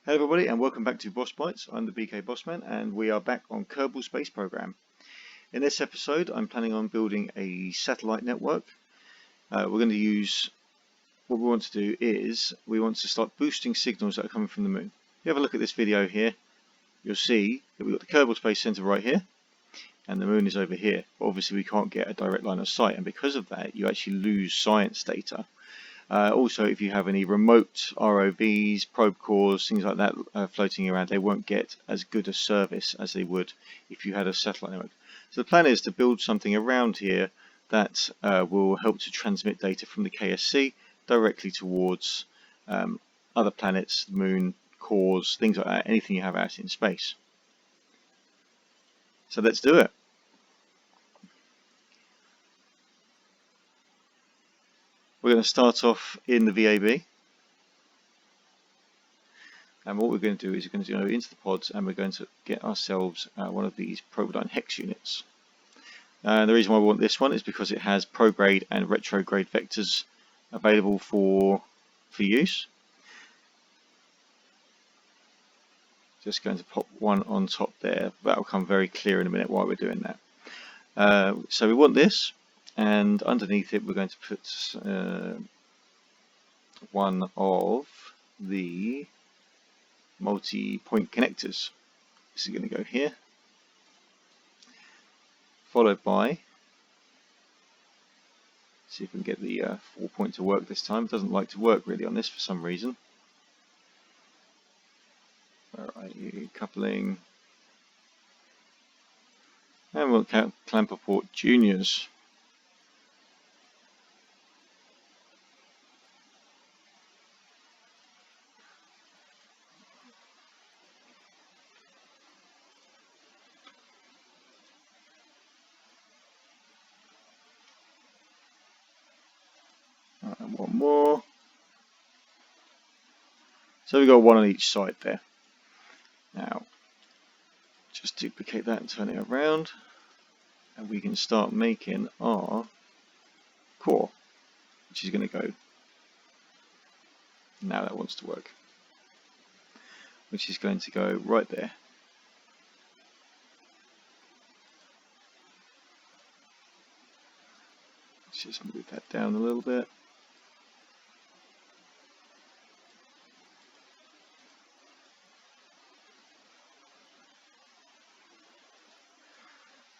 Hello everybody and welcome back to Boss Bites. I'm the Bkbossman and we are back on Kerbal space program. In this episode I'm planning on building a satellite network. We're going to use, what we want to do is we want to start boosting signals that are coming from the moon. If you have a look at this video here, you'll see that we've got the Kerbal Space Center right here and the moon is over here. But obviously we can't get a direct line of sight, and because of that you actually lose science data. Also, if you have any remote ROVs, probe cores, things like that floating around, they won't get as good a service as they would if you had a satellite network. So the plan is to build something around here that will help to transmit data from the KSC directly towards other planets, the moon, cores, things like that, anything you have out in space. So let's do it. We're going to start off in the VAB, and what we're going to do is we're going to go into the pods and we're going to get ourselves one of these Providine hex units. The reason why we want this one is because it has prograde and retrograde vectors available for use. Just going to pop one on top there. That will come very clear in a minute why we're doing that. So we want this. And underneath it we're going to put one of the multi-point connectors. This is going to go here, followed by, see if we can get the 4-point to work this time. It doesn't like to work really on this for some reason. Where are you? Coupling. And we'll clamper port juniors. And one more. So we've got one on each side there. Now, just duplicate that and turn it around, and we can start making our core, which is going to go, now that wants to work, which is going to go right there. Let's just move that down a little bit.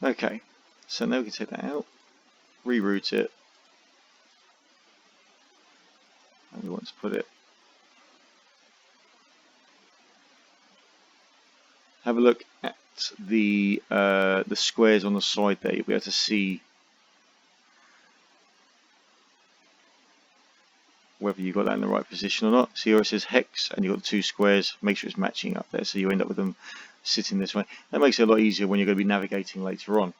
Okay, so now we can take that out, reroute it, and we want to put it, have a look at the squares on the side there. You'll be able to see whether you got that in the right position or not. See where it says hex and you've got the two squares, make sure it's matching up there, so you end up with them sitting this way. That makes it a lot easier when you're going to be navigating later on.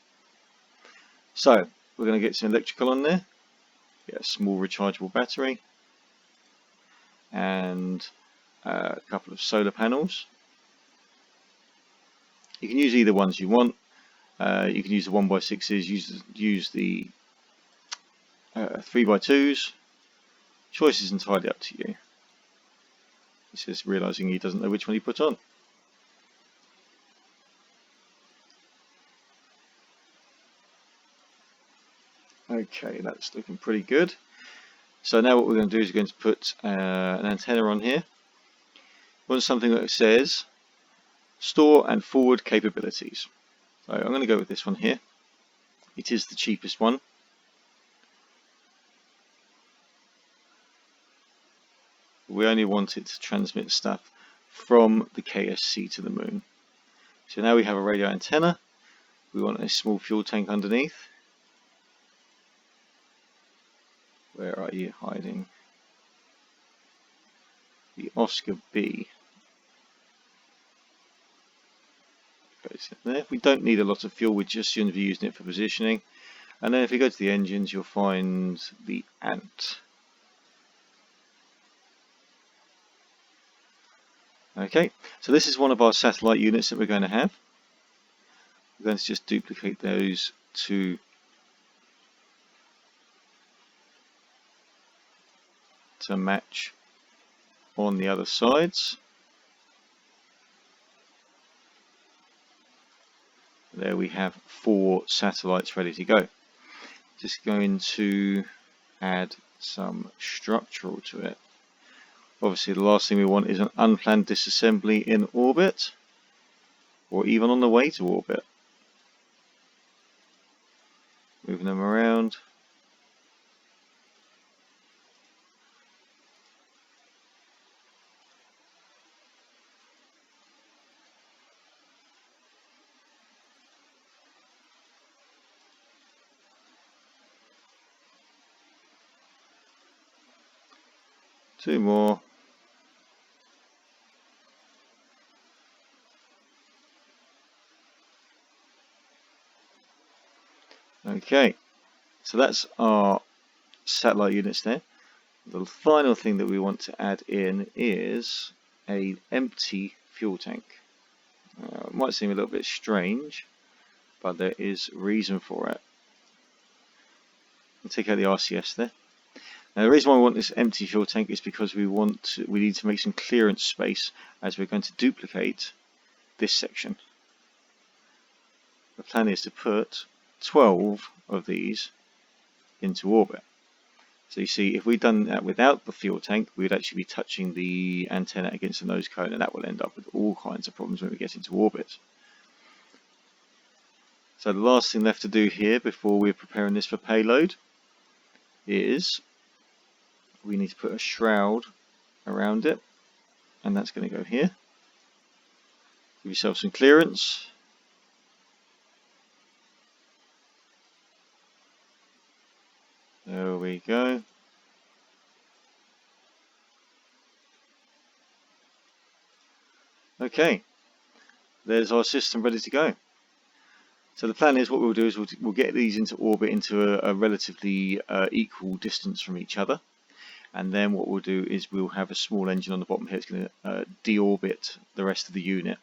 So we're going to get some electrical on there, get a small rechargeable battery and a couple of solar panels. You can use either ones you want. You can use the 1x6s, use the 3x2s. Choice is entirely up to you. It's just realizing he doesn't know which one he put on. Okay, that's looking pretty good. So now what we're going to do is we're going to put an antenna on here. We want something that says store and forward capabilities. So I'm going to go with this one here. It is the cheapest one. We only want it to transmit stuff from the KSC to the moon. So now we have a radio antenna. We want a small fuel tank underneath. Where are you hiding? The Oscar B goes in there. We don't need a lot of fuel, we're just going to be using it for positioning. And then if we go to the engines, you'll find the Ant. Okay, so this is one of our satellite units that we're going to have. We're going to just duplicate those to match on the other sides. there we have 4 satellites ready to go. Just going to add some structural to it. Obviously the last thing we want is an unplanned disassembly in orbit, or even on the way to orbit. Moving them around. Two more. Okay, so that's our satellite units there. The final thing that we want to add in is an empty fuel tank. It might seem a little bit strange, but there is reason for it. I'll take out the RCS there. Now the reason why we want this empty fuel tank is because we need to make some clearance space as we're going to duplicate this section. The plan is to put 12 of these into orbit. So you see, if we'd done that without the fuel tank, we would actually be touching the antenna against the nose cone, and that will end up with all kinds of problems when we get into orbit. So the last thing left to do here before we're preparing this for payload is we need to put a shroud around it, and that's going to go here. Give yourself some clearance. There we go. Okay, there's our system ready to go. So the plan is, what we'll do is we'll get these into orbit into a relatively equal distance from each other, and then what we'll do is we'll have a small engine on the bottom here. It's going to deorbit the rest of the unit.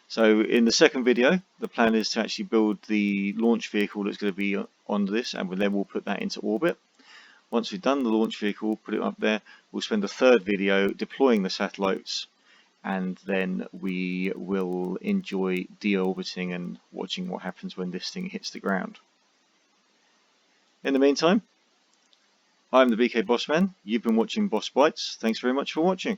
So in the second video, the plan is to actually build the launch vehicle that's going to be on this, and then we'll put that into orbit. Once we've done the launch vehicle, put it up there, we'll spend a third video deploying the satellites, and then we will enjoy deorbiting and watching what happens when this thing hits the ground. In the meantime, I'm the Bkbossman. You've been watching Boss Bites. Thanks very much for watching.